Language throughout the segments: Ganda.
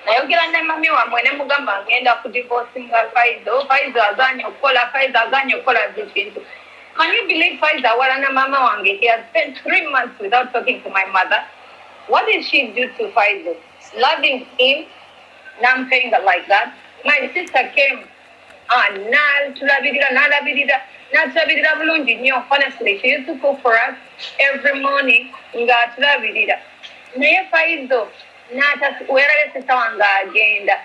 nayogera ne mami wamwe ne mugamba ngenda ku divorcinga Faizo aganye okukola bintu. Can you believe Faizo wala na mama wange? He has spent 3 months without talking to my mother. What did she do to Faizo? Loving him, nam saying that like that. My sister came and natulabirira bulungi nnyo. Honestly, she used to cook for us every morning nga tulabirira. Naye Faizo werale sisa wange agenda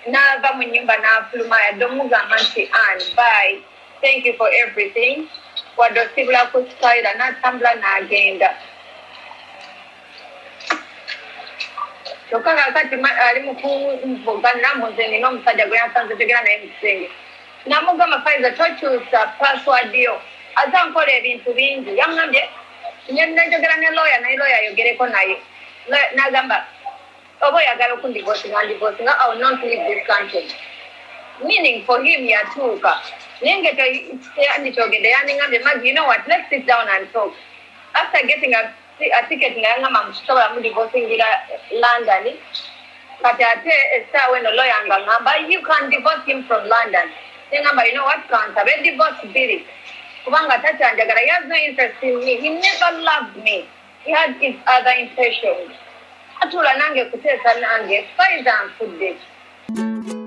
n'ava mu nnyumba n'afuluma yadde omugamba nti bye, thank you for everything. Wadde osibula ku sitayira n'atambula n'agenda. Kyokka kakati ali mu kuvuga namuze nina omusajja gwe yansanze tegera naye mu kisenge. Namugamba Faizo tokyusa password yo. Aza nkola ebintu bingi. Yamugambye njogera ne lawyer naye lawyer ayogereko naye. N'agamba oba oyagala okundivorcinga, I will not leave this country. Meaning for him yatuuka. Naye ngekyogedde yandingambye Maggie, you know what, let's sit down and talk. After getting a ticket ngayangamba mukisobola mudivorcingira London. Kati ate essaawa eno lawyer ngangamba you can divorce him from London. Ngamba you know what, kansabe divorce biri. Kubanga tatanjagala, he has no interest in me. He never loved me. He had his other intentions. Atula nange kuteesa nange Faizo anfudde.